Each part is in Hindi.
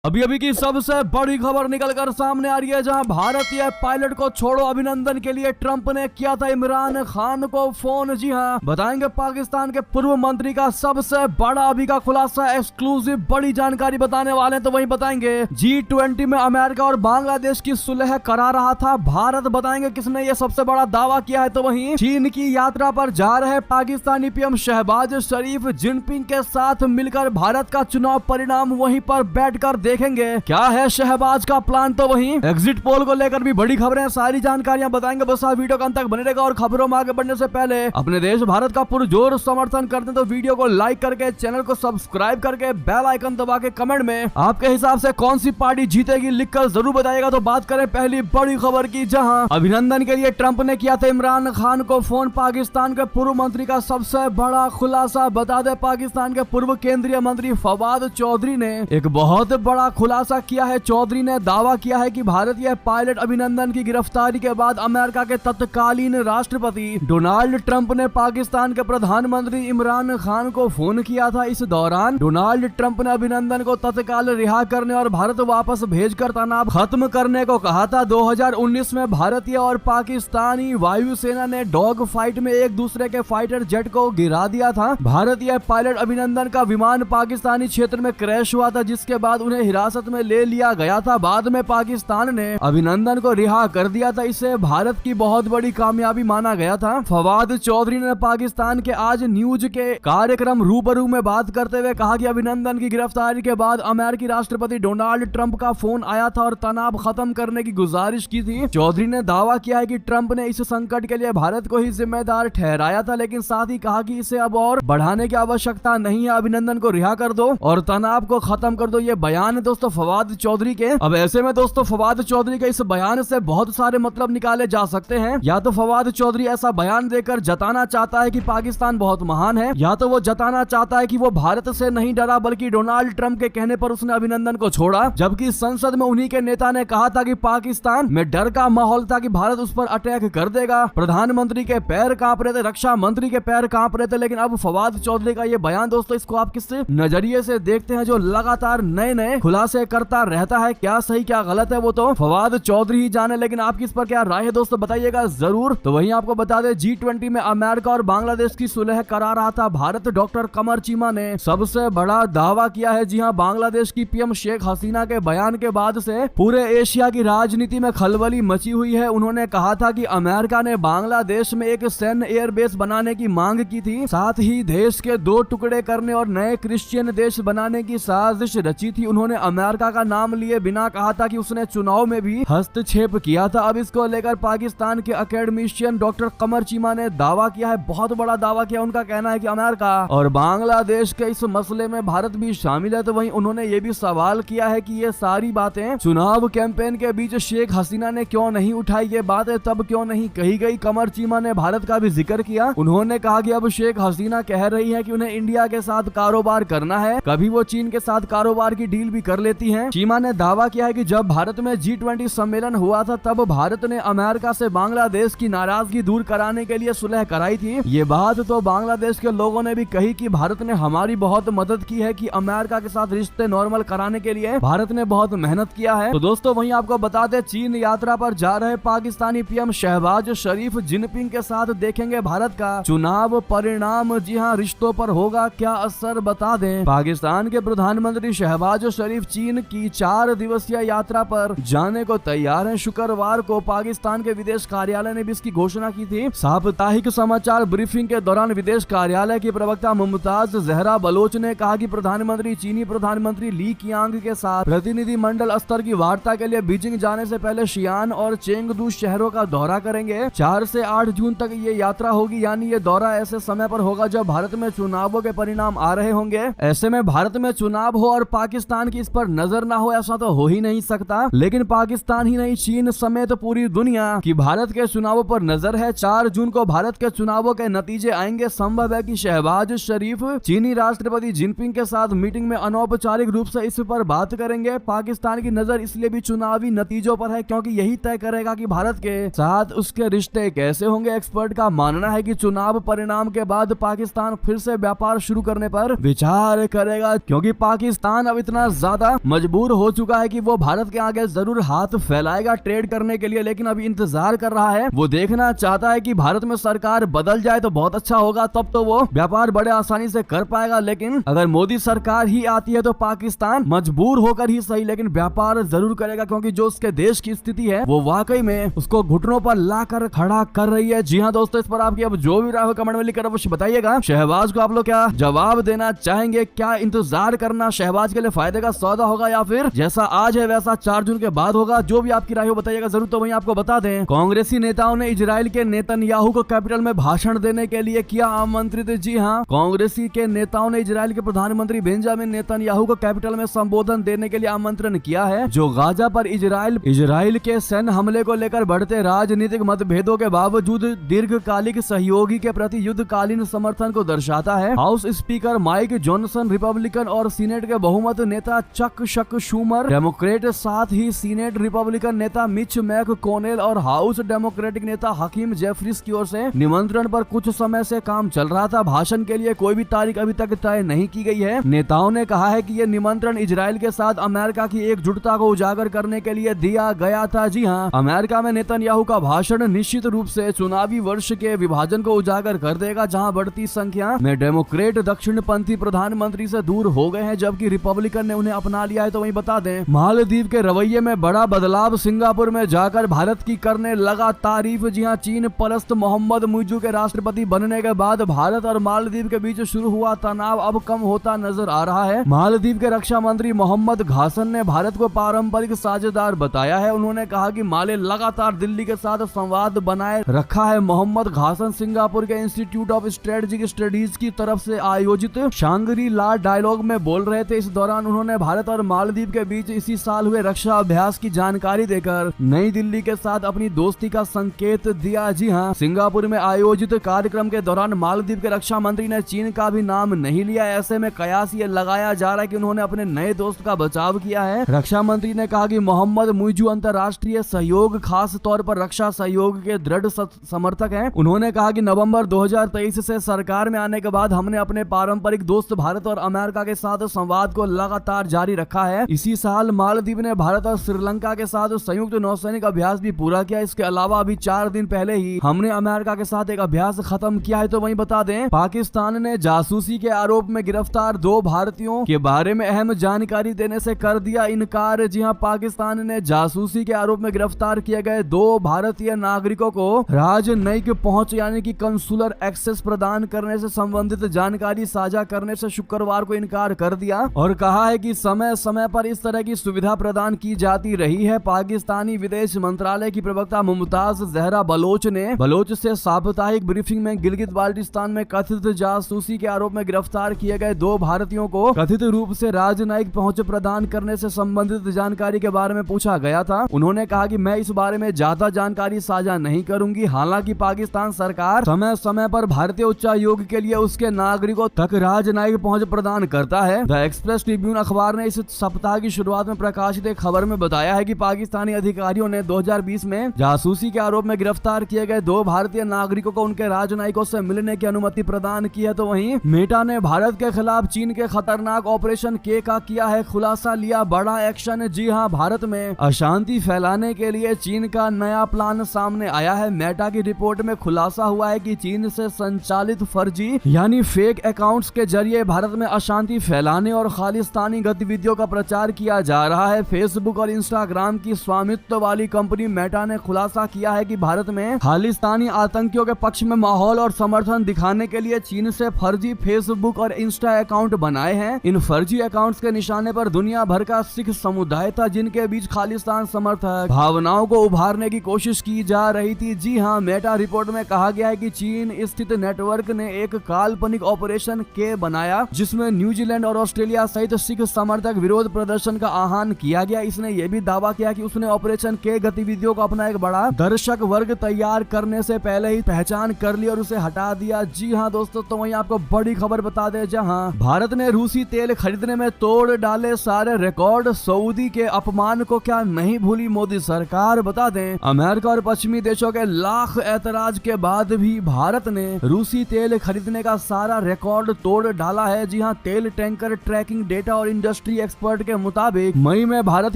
अभी अभी की सबसे बड़ी खबर निकलकर सामने आ रही है, जहां भारतीय पायलट को छोड़ो अभिनंदन के लिए ट्रंप ने किया था इमरान खान को फोन। जी हां, बताएंगे पाकिस्तान के पूर्व मंत्री का सबसे बड़ा अभी का खुलासा, एक्सक्लूसिव बड़ी जानकारी बताने वाले हैं। तो वहीं बताएंगे G20 में अमेरिका और बांग्लादेश की सुलह करा रहा था भारत, बताएंगे किसने ये सबसे बड़ा दावा किया है। तो वहीं चीन की यात्रा पर जा रहे पाकिस्तानी पीएम शहबाज शरीफ जिनपिंग के साथ मिलकर भारत का चुनाव परिणाम वहीं पर बैठकर देखेंगे क्या है शहबाज का प्लान। तो वहीं एग्जिट पोल को लेकर भी बड़ी खबरें, सारी जानकारियां बताएंगे। बस आप वीडियो का अंत तक बने रहेगा। और खबरों में आगे बढ़ने से पहले अपने देश भारत का पुरजोर समर्थन करते हैं तो वीडियो को लाइक करके, चैनल को सब्सक्राइब करके, बेल आइकन दबा के कमेंट में आपके हिसाब से कौन सी पार्टी जीतेगी लिखकर जरूर बताइएगा। तो बात करें पहली बड़ी खबर की, जहां अभिनंदन के लिए ट्रंप ने किया था इमरान खान को फोन। पाकिस्तान के पूर्व मंत्री का सबसे बड़ा खुलासा, बता दे पाकिस्तान के पूर्व केंद्रीय मंत्री फवाद चौधरी ने एक बहुत बड़ा खुलासा किया है। चौधरी ने दावा किया है कि भारतीय पायलट अभिनंदन की गिरफ्तारी के बाद अमेरिका के तत्कालीन राष्ट्रपति डोनाल्ड ट्रंप ने पाकिस्तान के प्रधानमंत्री इमरान खान को फोन किया था। इस दौरान डोनाल्ड ट्रंप ने अभिनंदन को तत्काल रिहा करने और भारत वापस भेजकर तनाव खत्म करने को कहा था। 2019 में भारतीय और पाकिस्तानी वायुसेना ने डॉग फाइट में एक दूसरे के फाइटर जेट को गिरा दिया था। भारतीय पायलट अभिनंदन का विमान पाकिस्तानी क्षेत्र में क्रैश हुआ था, जिसके बाद उन्हें हिरासत में ले लिया गया था। बाद में पाकिस्तान ने अभिनंदन को रिहा कर दिया था। इसे भारत की बहुत बड़ी कामयाबी माना गया था। फवाद चौधरी ने पाकिस्तान के आज न्यूज के कार्यक्रम रूबरू में बात करते हुए कहा कि अभिनंदन की गिरफ्तारी के बाद अमेरिकी राष्ट्रपति डोनाल्ड ट्रंप का फोन आया था और तनाव खत्म करने की गुजारिश की थी। चौधरी ने दावा किया है कि ट्रंप ने इस संकट के लिए भारत को ही जिम्मेदार ठहराया था, लेकिन साथ ही कहा कि इसे अब और बढ़ाने की आवश्यकता नहीं है। अभिनंदन को रिहा कर दो और तनाव को खत्म कर दो, ये बयान है दोस्तों फवाद चौधरी के। अब ऐसे में दोस्तों फवाद चौधरी के इस बयान से बहुत सारे मतलब निकाले जा सकते हैं। या तो फवाद चौधरी ऐसा बयान देकर जताना चाहता है कि पाकिस्तान बहुत महान है, या तो वो जताना चाहता है कि वो भारत से नहीं डरा बल्कि डोनाल्ड ट्रंप के कहने पर उसने अभिनंदन को छोड़ा। जबकि संसद में उन्हीं के नेता ने कहा था कि पाकिस्तान में डर का माहौल था कि भारत उस पर अटैक कर देगा। प्रधानमंत्री के पैर कांप रहे थे, रक्षा मंत्री के पैर कांप रहे थे। लेकिन अब फवाद चौधरी का ये बयान दोस्तों, इसको आप किस नजरिए से देखते हैं, जो लगातार नए नए खुलासे करता रहता है। क्या सही क्या गलत है वो तो फवाद चौधरी ही जाने, लेकिन आपकी इस पर क्या राय है दोस्तों, बताइएगा जरूर। तो वहीं आपको बता दें G20 में अमेरिका और बांग्लादेश की सुलह करा रहा था भारत। डॉक्टर कमर चीमा ने सबसे बड़ा दावा किया है। जी हां, बांग्लादेश की पीएम शेख हसीना के बयान के बाद से पूरे एशिया की राजनीति में खलबली मची हुई है। उन्होंने कहा था कि अमेरिका ने बांग्लादेश में एक सैन्य एयरबेस बनाने की मांग की थी, साथ ही देश के 2 टुकड़े करने और नए क्रिश्चियन देश बनाने की साजिश रची थी। उन्होंने अमेरिका का नाम लिए बिना कहा था कि उसने चुनाव में भी हस्तक्षेप किया था। अब इसको लेकर पाकिस्तान के एकेडमिशियन डॉक्टर कमर चीमा ने दावा किया है, बहुत बड़ा दावा किया। उनका कहना है कि अमेरिका और बांग्लादेश के इस मसले में भारत भी शामिल है। तो वहीं उन्होंने ये भी सवाल किया है कि ये सारी बातें चुनाव कैंपेन के बीच शेख हसीना ने क्यों नहीं उठाई, ये बातें तब क्यों नहीं कही गई। कमर चीमा ने भारत का भी जिक्र किया। उन्होंने कहा कि अब शेख हसीना कह रही है कि उन्हें इंडिया के साथ कारोबार करना है, कभी वो चीन के साथ कारोबार की डील भी कर लेती हैं। चीमा ने दावा किया है कि जब भारत में G20 सम्मेलन हुआ था तब भारत ने अमेरिका से बांग्लादेश की नाराजगी दूर कराने के लिए सुलह कराई थी। ये बात तो बांग्लादेश के लोगों ने भी कही कि भारत ने हमारी बहुत मदद की है, कि अमेरिका के साथ रिश्ते नॉर्मल कराने के लिए भारत ने बहुत मेहनत किया है। तो दोस्तों वहीं आपको बताते, चीन यात्रा पर जा रहे पाकिस्तानी पीएम शहबाज शरीफ जिनपिंग के साथ देखेंगे भारत का चुनाव परिणाम। जी हाँ, रिश्तों पर होगा क्या असर, बता दें पाकिस्तान के प्रधानमंत्री शहबाज शरीफ चीन की 4 दिवसीय यात्रा पर जाने को तैयार हैं। शुक्रवार को पाकिस्तान के विदेश कार्यालय ने भी इसकी घोषणा की थी। साप्ताहिक समाचार ब्रीफिंग के दौरान विदेश कार्यालय की प्रवक्ता मुमताज जहरा बलोच ने कहा कि प्रधानमंत्री चीनी प्रधानमंत्री ली कियांग के साथ प्रतिनिधि मंडल स्तर की वार्ता के लिए बीजिंग जाने से पहले शियान और चेंगदू शहरों का दौरा करेंगे। 4 से 8 जून तक ये यात्रा होगी, यानी ये दौरा ऐसे समय पर होगा जब भारत में चुनावों के परिणाम आ रहे होंगे। ऐसे में भारत में चुनाव हो और पाकिस्तान की इस पर नजर ना हो, ऐसा तो हो ही नहीं सकता। लेकिन पाकिस्तान ही नहीं, चीन समेत पूरी दुनिया की भारत के चुनावों पर नजर है। 4 जून को भारत के चुनावों के नतीजे आएंगे। संभव है कि शहबाज शरीफ चीनी राष्ट्रपति जिनपिंग के साथ मीटिंग में अनौपचारिक रूप से इस पर बात करेंगे। पाकिस्तान की नजर इसलिए भी चुनावी नतीजों पर है क्योंकि यही तय करेगा कि भारत के साथ उसके रिश्ते कैसे होंगे। एक्सपर्ट का मानना है कि चुनाव परिणाम के बाद पाकिस्तान फिर से व्यापार शुरू करने पर विचार करेगा, क्योंकि पाकिस्तान अब इतना ज्यादा मजबूर हो चुका है कि वो भारत के आगे जरूर हाथ फैलाएगा ट्रेड करने के लिए, लेकिन अभी इंतजार कर रहा है। वो देखना चाहता है कि भारत में सरकार बदल जाए तो बहुत अच्छा होगा, तब तो वो व्यापार बड़े आसानी से कर पाएगा। लेकिन अगर मोदी सरकार ही आती है तो पाकिस्तान मजबूर होकर ही सही लेकिन व्यापार जरूर करेगा, क्योंकि जो उसके देश की स्थिति है वो वाकई में उसको घुटनों पर लाकर खड़ा कर रही है। जी हाँ दोस्तों, इस पर आपकी अब जो भी राय हो कमेंट में लिखकर अवश्य बताइएगा। शहबाज को आप लोग क्या जवाब देना चाहेंगे? क्या इंतजार करना शहबाज के लिए फायदे का सौदा होगा या फिर जैसा आज है वैसा 4 जून के बाद होगा? जो भी आपकी राय हो बताइएगा जरूर। तो वहीं आपको बता दें, कांग्रेसी नेताओं ने इजराइल के नेतन्याहू को कैपिटल में भाषण देने के लिए किया आमंत्रित। जी हाँ, कांग्रेसी के नेताओं ने इजराइल के प्रधानमंत्री बेंजामिन नेतन्याहू को कैपिटल में संबोधन देने के लिए आमंत्रण किया है, जो गाजा पर इजराइल के सैन्य हमले को लेकर बढ़ते राजनीतिक मतभेदों के बावजूद दीर्घकालिक सहयोगी के प्रति युद्धकालीन समर्थन को दर्शाता है। House speaker Mike Johnson Republican और सीनेट के बहुमत नेता चक शूमर डेमोक्रेट, साथ ही सीनेट रिपब्लिकन नेता मिच मैककोनेल और हाउस डेमोक्रेटिक नेता हकीम जेफरीस की ओर से निमंत्रण पर कुछ समय से काम चल रहा था। भाषण के लिए कोई भी तारीख अभी तक तय नहीं की गई है। नेताओं ने कहा है कि ये निमंत्रण इजराइल के साथ अमेरिका की एकजुटता को उजागर करने के लिए दिया गया था। जी हाँ, अमेरिका में नेतन्याहू का भाषण निश्चित रूप से चुनावी वर्ष के विभाजन को उजागर कर देगा, जहां बढ़ती संख्या में डेमोक्रेट दक्षिणपंथी प्रधानमंत्री से दूर हो गए हैं, जबकि रिपब्लिकन ने उन्हें अपना लिया है। तो वहीं बता दें, मालदीव के रवैये में बड़ा बदलाव, सिंगापुर में जाकर भारत की करने लगा तारीफ। जी हाँ, चीन परस्त मोहम्मद मुइज़ू के राष्ट्रपति बनने के बाद भारत और मालदीव के बीच शुरू हुआ तनाव अब कम होता नजर आ रहा है। मालदीव के रक्षा मंत्री मोहम्मद घासन ने भारत को पारंपरिक साझेदार बताया है। उन्होंने कहा कि माले लगातार दिल्ली के साथ संवाद बनाए रखा है। मोहम्मद घासन सिंगापुर के इंस्टीट्यूट ऑफ स्ट्रेटेजिक स्टडीज की तरफ से आयोजित शांग्री ला डायलॉग में बोल रहे थे। इस दौरान उन्होंने भारत और मालदीव के बीच इसी साल हुए रक्षा अभ्यास की जानकारी देकर नई दिल्ली के साथ अपनी दोस्ती का संकेत दिया। जी हाँ, सिंगापुर में आयोजित कार्यक्रम के दौरान मालदीव के रक्षा मंत्री ने चीन का भी नाम नहीं लिया। ऐसे में कयास ये लगाया जा रहा है कि उन्होंने अपने नए दोस्त का बचाव किया है। रक्षा मंत्री ने कहा कि मोहम्मद मुइज़ू अंतर्राष्ट्रीय सहयोग, खास तौर पर रक्षा सहयोग के दृढ़ समर्थक हैं। उन्होंने कहा कि नवंबर 2023 से सरकार में आने के बाद हमने अपने पारंपरिक दोस्त भारत और अमेरिका के साथ संवाद को लगातार जारी रखा है। इसी साल मालदीव ने भारत और श्रीलंका के साथ संयुक्त नौसैनिक अभ्यास भी पूरा किया। इसके अलावा अभी 4 दिन पहले ही हमने अमेरिका के साथ एक अभ्यास खत्म किया है। तो वहीं बता दें, पाकिस्तान ने जासूसी के आरोप में गिरफ्तार 2 भारतीयों के बारे में अहम जानकारी देने से कर दिया इनकार। जी हां, पाकिस्तान ने जासूसी के आरोप में गिरफ्तार किए गए 2 भारतीय नागरिकों को राजनयिक पहुंच यानी कि कंसुलर एक्सेस प्रदान करने से संबंधित जानकारी साझा करने से शुक्रवार को इनकार कर दिया और कहा है कि समय समय पर इस तरह की सुविधा प्रदान की जाती रही है। पाकिस्तानी विदेश मंत्रालय की प्रवक्ता मुमताज जहरा बलोच से साप्ताहिक ब्रीफिंग में गिलगित बाल्टिस्तान में कथित जासूसी के आरोप में गिरफ्तार किए गए 2 भारतीयों को कथित रूप से राजनयिक पहुंच प्रदान करने से संबंधित जानकारी के बारे में पूछा गया था। उन्होंने कहा कि मैं इस बारे में ज्यादा जानकारी साझा नहीं करूंगी। हालांकि पाकिस्तान सरकार समय समय पर भारतीय उच्चायोग के लिए उसके नागरिकों तक राजनयिक पहुंच प्रदान करता है। द एक्सप्रेस ट्रिब्यून अखबार ने इस सप्ताह की शुरुआत में प्रकाशित एक खबर में बताया है कि पाकिस्तानी अधिकारियों ने 2020 में जासूसी के आरोप में गिरफ्तार किए गए 2 भारतीय नागरिकों को उनके राजनयिकों से मिलने की अनुमति प्रदान की है। तो वहीं मेटा ने भारत के खिलाफ चीन के खतरनाक ऑपरेशन के का किया है खुलासा, लिया बड़ा एक्शन। जी हां, भारत में अशांति फैलाने के लिए चीन का नया प्लान सामने आया है। मेटा की रिपोर्ट में खुलासा हुआ है कि चीन से संचालित फर्जी यानी फेक अकाउंट्स के जरिए भारत में अशांति फैलाने और खालिस्तानी गतिविधियों का प्रचार किया जा रहा है। फेसबुक और इंस्टाग्राम की स्वामित्व वाली कंपनी मेटा ने खुलासा किया है कि भारत में खालिस्तानी आतंकियों के पक्ष में माहौल और समर्थन दिखाने के लिए चीन से फर्जी फेसबुक और इंस्टा अकाउंट बनाए हैं। इन फर्जी अकाउंट्स के निशाने पर दुनिया भर का सिख समुदाय था, जिनके बीच खालिस्तान समर्थक भावनाओं को उभारने की कोशिश की जा रही थी। जी हां, मेटा रिपोर्ट में कहा गया है कि चीन स्थित नेटवर्क ने एक काल्पनिक ऑपरेशन के बनाया, जिसमें न्यूजीलैंड और ऑस्ट्रेलिया सहित सिख समर्थक विरोध प्रदर्शन का आह्वान किया गया। इसने यह भी दावा किया कि उसने ऑपरेशन के गतिविधियों को अपना एक बड़ा दर्शक वर्ग तैयार करने से पहले ही पहचान कर ली और उसे हटा दिया। जी हां दोस्तों, तो वहीं आपको बड़ी खबर बता दें, जहां भारत ने रूसी तेल खरीदने में तोड़ डाले सारे रिकॉर्ड, सऊदी के अपमान को क्या नहीं भूली मोदी सरकार। बता दें, अमेरिका और पश्चिमी देशों के लाख ऐतराज के बाद भी भारत ने रूसी तेल खरीदने का सारा रिकॉर्ड तोड़ डाला है। जी हां, तेल टैंकर ट्रैकिंग डेटा और इंडस्ट्री इंडस्ट्री एक्सपर्ट के मुताबिक मई में भारत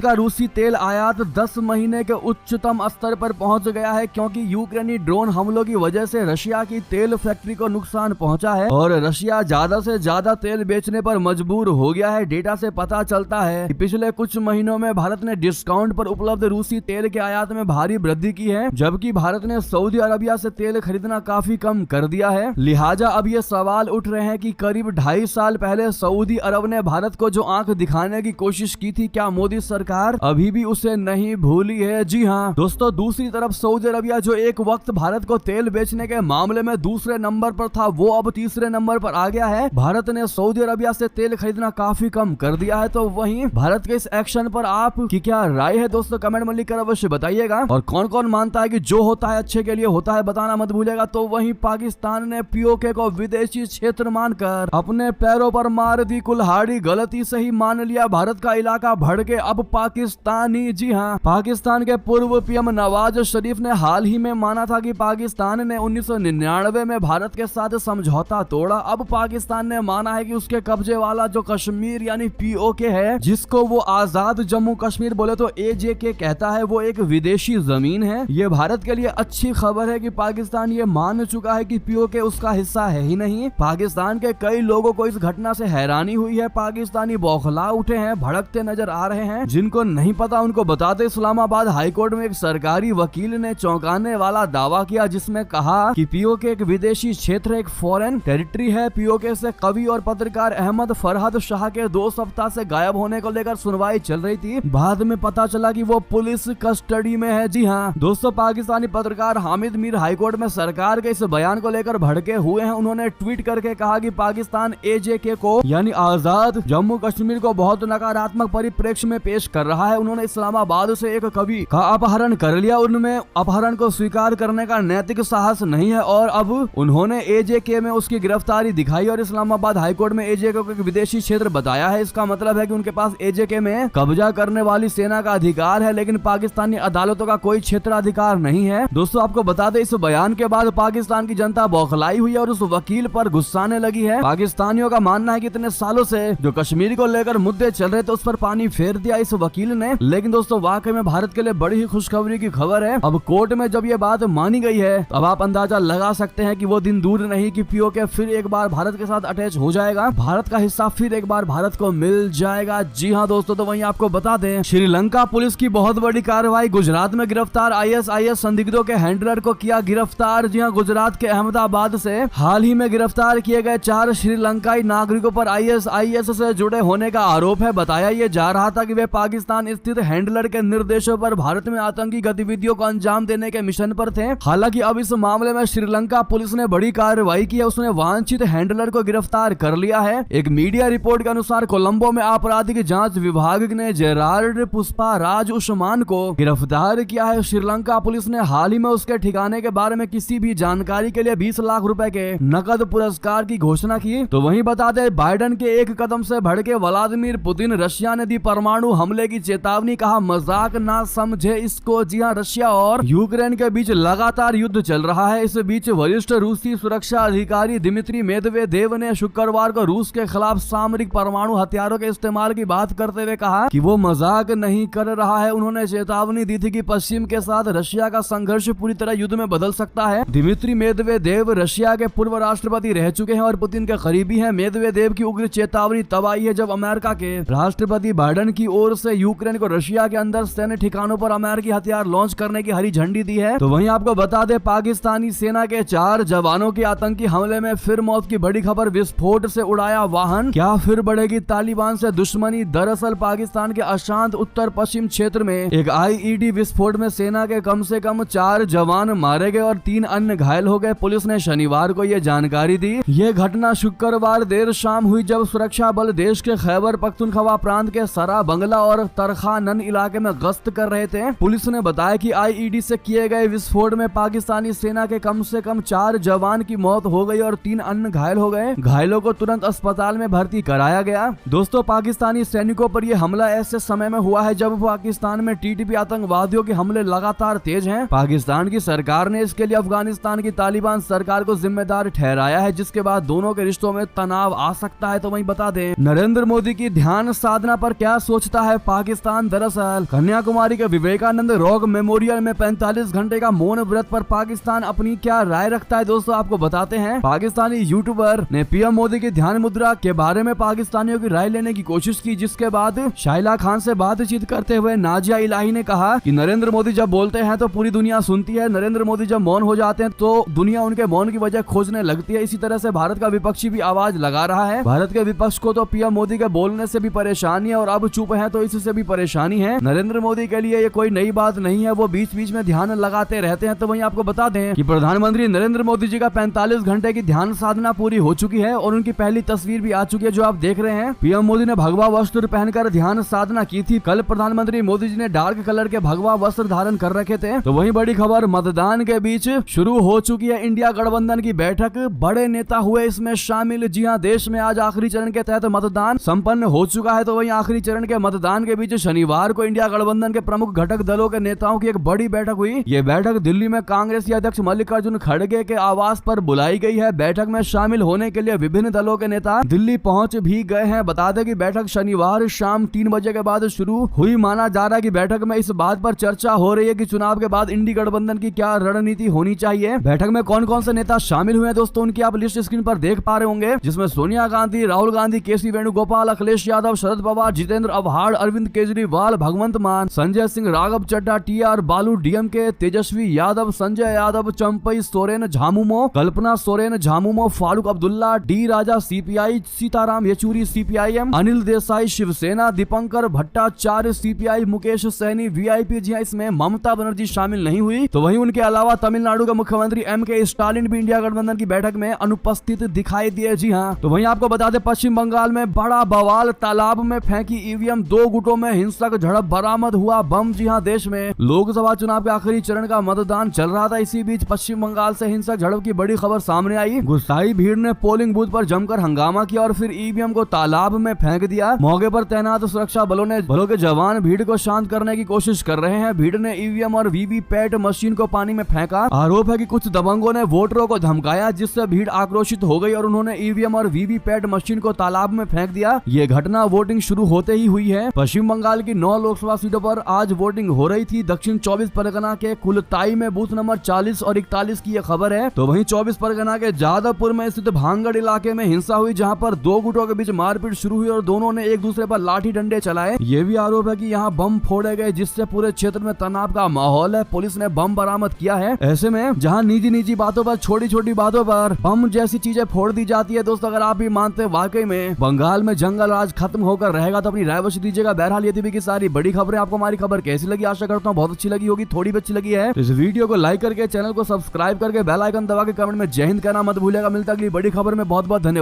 का रूसी तेल आयात 10 महीने के उच्चतम स्तर पर पहुंच गया है, क्योंकि यूक्रेनी ड्रोन हमलों की वजह से रशिया की तेल फैक्ट्री को नुकसान पहुंचा है और रशिया ज्यादा से ज्यादा तेल बेचने पर मजबूर हो गया है। डेटा से पता चलता है कि पिछले कुछ महीनों में भारत ने डिस्काउंट पर उपलब्ध रूसी तेल के आयात में भारी वृद्धि की है, जबकि भारत ने सऊदी अरबिया से तेल खरीदना काफी कम कर दिया है। लिहाजा अब ये सवाल उठ रहे हैं कि करीब 2.5 साल पहले सऊदी अरब ने भारत को जो आंख दिखाने की कोशिश की थी, क्या मोदी सरकार अभी भी उसे नहीं भूली है? जी हाँ दोस्तों, दूसरी तरफ सऊदी अरबिया जो एक वक्त भारत को तेल बेचने के मामले में दूसरे नंबर पर था, वो अब तीसरे नंबर पर आ गया है। भारत ने सऊदी अरबिया से तेल खरीदना काफी कम कर दिया है। तो वहीं भारत के इस एक्शन पर आपकी क्या राय है दोस्तों? कमेंट में लिखकर अवश्य बताइएगा। और कौन कौन मानता है कि जो होता है अच्छे के लिए होता है, बताना मत भूलिएगा। तो वहीं पाकिस्तान ने पीओके को विदेशी क्षेत्र मानकर अपने पैरों पर मार दी कुल्हाड़ी, गलती से ही मान लिया भारत का इलाका, भड़के अब पाकिस्तानी। जी हाँ, पाकिस्तान के पूर्व पीएम नवाज शरीफ ने हाल ही में माना था कि पाकिस्तान ने 1999 में भारत के साथ समझौता तोड़ा। अब पाकिस्तान ने माना है कि उसके कब्जे वाला जो कश्मीर यानी पीओके है, जिसको वो आजाद जम्मू कश्मीर बोले तो एजेके कहता है, वो एक विदेशी जमीन है। ये भारत के लिए अच्छी खबर है कि पाकिस्तान ये मान चुका है कि पीओके उसका हिस्सा है ही नहीं। पाकिस्तान के कई लोगों को इस घटना से हैरानी हुई है। पाकिस्तानी बौखला उठे हैं, भड़कते नजर आ रहे हैं। जिनको नहीं पता उनको बताते, इस्लामाबाद हाईकोर्ट में एक सरकारी वकील ने चौंकाने वाला दावा किया, जिसमें कहा कि पीओके एक विदेशी क्षेत्र, एक फॉरेन टेरिटरी है। पीओके से कवि और पत्रकार अहमद फरहद शाह के 2 सप्ताह से गायब होने को लेकर सुनवाई चल रही थी। बाद में पता चला कि वो पुलिस कस्टडी में है। जी हाँ दोस्तों, पाकिस्तानी पत्रकार हामिद मीर हाईकोर्ट में सरकार के इस बयान को लेकर भड़के हुए हैं। उन्होंने ट्वीट करके कहा कि पाकिस्तान एजेके को यानी आजाद जम्मू कश्मीर को बहुत नकारात्मक परिप्रेक्ष्य में पेश कर रहा है। उन्होंने इस्लामाबाद से एक कवि का अपहरण कर लिया, उनमें अपहरण को स्वीकार करने का नैतिक साहस नहीं है और अब उन्होंने एजेके में उसकी गिरफ्तारी दिखाई और इस्लामाबाद हाईकोर्ट में एजेके को एक विदेशी क्षेत्र बताया है। इसका मतलब है कि उनके पास एजेके में कब्जा करने वाली सेना का अधिकार है, लेकिन पाकिस्तानी अदालतों का कोई क्षेत्राधिकार नहीं है। दोस्तों आपको बता दें, इस बयान के बाद पाकिस्तान की जनता बौखलाई हुई है और उस वकील पर गुस्साने लगी है। पाकिस्तानियों का मानना है कि इतने सालों से जो कश्मीर को लेकर मुद्दे चल रहे थे, उस पर पानी फेर दिया इस वकील ने। लेकिन दोस्तों वाकई में भारत के लिए बड़ी ही खुशखबरी की खबर है। अब कोर्ट में जब ये बात मानी गई है, अब आप अंदाजा लगा सकते हैं कि वो दिन दूर नहीं कि पीओके फिर एक बार भारत के साथ अटैच हो जाएगा, भारत का हिस्सा फिर एक बार भारत को मिल जाएगा। जी हाँ दोस्तों, तो वहीं आपको बता दें, श्रीलंका पुलिस की बहुत बड़ी कार्रवाई। गुजरात में गिरफ्तार आईएसआईएस संदिग्धों के हैंडलर को किया गिरफ्तार। जी हाँ, गुजरात के अहमदाबाद से हाल ही में गिरफ्तार किए गए 4 श्रीलंकाई नागरिकों पर आईएसआईएस से जुड़े होने का आरोप है। बताया ये जा रहा था कि वे पाकिस्तान स्थित हैंडलर के निर्देशों पर भारत में आतंकी गतिविधियों को अंजाम देने के मिशन पर थे। हालांकि अब इस मामले में श्रीलंका पुलिस ने बड़ी कार्रवाई की है, उसने वांछित हैंडलर को गिरफ्तार कर लिया है। एक मीडिया रिपोर्ट के अनुसार कोलंबो में आपराधिक जांच विभाग ने जेरार्ड पुष्पा राज उस्मान को गिरफ्तार किया है। श्रीलंका पुलिस ने हाल ही में उसके ठिकाने के बारे में किसी भी जानकारी के लिए 20 लाख रुपए के नकद पुरस्कार की घोषणा की। तो वहीं बता दें, बाइडेन के एक कदम से भड़के व्लादिमीर पुतिन, रशिया ने दी परमाणु हमले की चेतावनी, कहा मजाक ना समझे इसको। जी हाँ, रशिया और यूक्रेन के बीच लगातार युद्ध चल रहा है। इस बीच वरिष्ठ रूसी सुरक्षा अधिकारी दिमित्री मेदवेदेव ने शुक्रवार को रूस के खिलाफ सामरिक परमाणु हथियारों के इस्तेमाल की बात करते हुए कहा कि वो मजाक नहीं कर रहा है। उन्होंने चेतावनी दी थी कि पश्चिम के साथ रशिया का संघर्ष पूरी तरह युद्ध में बदल सकता है। दिमित्री मेदवेदेव रशिया के पूर्व राष्ट्रपति रह चुके हैं और पुतिन के करीबी हैं। मेदवेदेव की उग्र चेतावनी तब आई है जब अमेरिका के राष्ट्रपति बाइडेन की ओर से यूक्रेन को रशिया के अंदर सैन्य ठिकानों पर अमेरिकी हथियार लॉन्च करने की हरी झंडी दी है। तो वहीं आपको बता दें, पाकिस्तानी सेना के 4 जवानों के आतंकी हमले में फिर मौत की बड़ी खबर। विस्फोट से उड़ाया वाहन, क्या फिर बढ़ेगी तालिबान से दुश्मनी? दरअसल पाकिस्तान के अशांत उत्तर पश्चिम क्षेत्र में एक आईईडी विस्फोट में सेना के कम से कम 4 जवान मारे गए और 3 अन्य घायल हो गए। पुलिस ने शनिवार को यह जानकारी दी। यह घटना शुक्रवार देर शाम हुई जब सुरक्षा बल देश के खैबर पख्तूनख्वा प्रांत के सरा बंगला और तरखानन इलाके में गश्त कर रहे थे। पुलिस ने बताया कि आईईडी से किए गए विस्फोट में पाकिस्तानी सेना के कम से कम 4 जवान की मौत हो गई और 3 अन्य घायल हो गए। घायलों को तुरंत अस्पताल में भर्ती कराया गया। दोस्तों, पाकिस्तानी सैनिकों पर यह हमला ऐसे समय में हुआ है जब पाकिस्तान में टीटीपी आतंकवादियों के हमले लगातार तेज हैं। पाकिस्तान की सरकार ने इसके लिए अफगानिस्तान की तालिबान सरकार को जिम्मेदार ठहराया है, जिसके बाद दोनों के रिश्तों में तनाव आ सकता है। तो वहीं बता दें, नरेंद्र मोदी की ध्यान साधना पर क्या सोचता है पाकिस्तान। दरअसल कन्याकुमारी के विवेकानंद रॉक मेमोरियल में 45 घंटे का मौन व्रत पर पाकिस्तान अपनी क्या राय रखता है दोस्तों, आपको बताते हैं। पाकिस्तानी यूट्यूबर ने पीएम मोदी की ध्यान मुद्रा के बारे में पाकिस्तानियों की राय लेने की कोशिश की, जिसके बाद शाइला खान से बातचीत करते हुए नाजिया इलाही ने कहा कि नरेंद्र मोदी जब बोलते हैं तो पूरी दुनिया सुनती है, नरेंद्र मोदी जब मौन हो जाते हैं तो दुनिया उनके मौन की वजह खोजने लगती है। इसी तरह से भारत का विपक्षी भी आवाज लगा रहा है। भारत के विपक्ष को तो पीएम मोदी के बोलने से भी परेशानी है और अब चुप है तो इससे भी परेशानी है। नरेंद्र मोदी के लिए ये कोई नई बात नहीं है, वो बीच बीच में ध्यान लगाते रहते हैं। तो वहीं आपको बता दें कि प्रधानमंत्री नरेंद्र मोदी जी का 45 घंटे की ध्यान साधना पूरी हो चुकी है और उनकी पहली तस्वीर भी आ चुकी है जो आप देख रहे हैं। पीएम मोदी ने भगवा वस्त्र पहनकर ध्यान साधना की थी। कल प्रधानमंत्री मोदी जी ने डार्क कलर के भगवा वस्त्र धारण कर रखे थे। तो वहीं बड़ी खबर मतदान के बीच शुरू हो चुकी है इंडिया गठबंधन की बैठक, बड़े नेता हुए इसमें शामिल। जी हां, देश में आज आखिरी चरण के तहत मतदान संपन्न हो चुका है। तो वहीं आखिरी चरण के मतदान के बीच शनिवार को इंडिया गठबंधन के प्रमुख घटक दलों के नेताओं की एक बड़ी बैठक हुई। ये बैठक दिल्ली में कांग्रेस अध्यक्ष मल्लिकार्जुन खड़गे के आवास पर बुलाई गई है। बैठक में शामिल होने के लिए विभिन्न दलों के नेता दिल्ली पहुंच भी गए हैं। बता दें कि बैठक शनिवार शाम 3 बजे के बाद शुरू हुई। माना जा रहा है कि बैठक में इस बात पर चर्चा हो रही है कि चुनाव के बाद इंडी गठबंधन की क्या रणनीति होनी चाहिए। बैठक में कौन कौन से नेता शामिल हुए हैं दोस्तों, उनकी आप लिस्ट स्क्रीन पर देख पा रहे होंगे, जिसमें सोनिया गांधी, राहुल गांधी, केसी Venugopal, Akhilesh Yadav, Sharad Pawar, Jitendra Awhad, Arvind Kejriwal, Bhagwant Mann, Sanjay Singh, Raghav Chadha, TR Baalu DMK, Tejashwi Yadav, Sanjay Yadav, Champai Soren Jhamumo, Kalpana Soren Jhamumo, Farooq Abdullah, D Raja CPI, Sitaram Yechury CPIM, Anil Desai Shivsena, Dipankar Bhattacharya CPI, Mukesh Saini VIP. जी इसमें ममता बनर्जी शामिल नहीं हुई। तो वहीं उनके अलावा तमिलनाडु के मुख्यमंत्री एमके स्टालिन भी इंडिया गठबंधन की बैठक में अनुपस्थित दिखाई दिए। जी हाँ, तो वहीं आपको बता दें पश्चिम बंगाल में बड़ा बवाल, तालाब में फेंकी ईवीएम, 2 गुटों में हिंसक झड़प, बरामद हुआ बम। जी हाँ, देश में लोकसभा चुनाव के आखिरी चरण का मतदान चल रहा था। इसी बीच पश्चिम बंगाल से हिंसक झड़प की बड़ी खबर सामने आई। गुस्साई भीड़ ने पोलिंग बूथ पर जमकर हंगामा किया और फिर ईवीएम को तालाब में फेंक दिया। मौके पर तैनात सुरक्षा बलों के जवान भीड़ को शांत करने की कोशिश कर रहे हैं। भीड़ ने ईवीएम और वीवीपैट मशीन को पानी में फेंका। आरोप है कि कुछ दबंगों ने वोटरों को धमकाया, जिससे भीड़ आक्रोशित हो गई और उन्होंने ईवीएम और वीवीपैट मशीन को तालाब में फेंक दिया। ये घटना वोटिंग शुरू होते ही हुई है। पश्चिम बंगाल की 9 लोकसभा सीटों पर आज वोटिंग हो रही थी। दक्षिण 24 परगना के कुलताई में बूथ नंबर 40 और 41 की यह खबर है। तो वहीं 24 परगना के जादवपुर में स्थित भांगड़ इलाके में हिंसा हुई, जहां पर 2 गुटों के बीच मारपीट शुरू हुई और दोनों ने एक दूसरे पर लाठी डंडे चलाए। ये भी आरोप है कि यहाँ बम फोड़े गए, जिससे पूरे क्षेत्र में तनाव का माहौल है। पुलिस ने बम बरामद किया है। ऐसे में जहां निजी बातों पर, छोटी छोटी बातों पर बम जैसी चीजें फोड़ दी जाती है दोस्तों, अगर आप भी मानते हैं वाकई में बंगाल में जंगल राज खत्म होकर रहेगा तो अपनी राय अवश्य दीजिएगा। बहरहाल ये थी की सारी बड़ी खबरें। आपको हमारी खबर कैसी लगी, आशा करता हूँ बहुत अच्छी लगी होगी। थोड़ी भी अच्छी लगी है तो इस वीडियो को लाइक करके, चैनल को सब्सक्राइब करके, बेल आइकन दबा के कमेंट में जय हिंद कहना मत भूलिएगा। मिलता अगली बड़ी खबर में। बहुत बहुत धन्यवाद।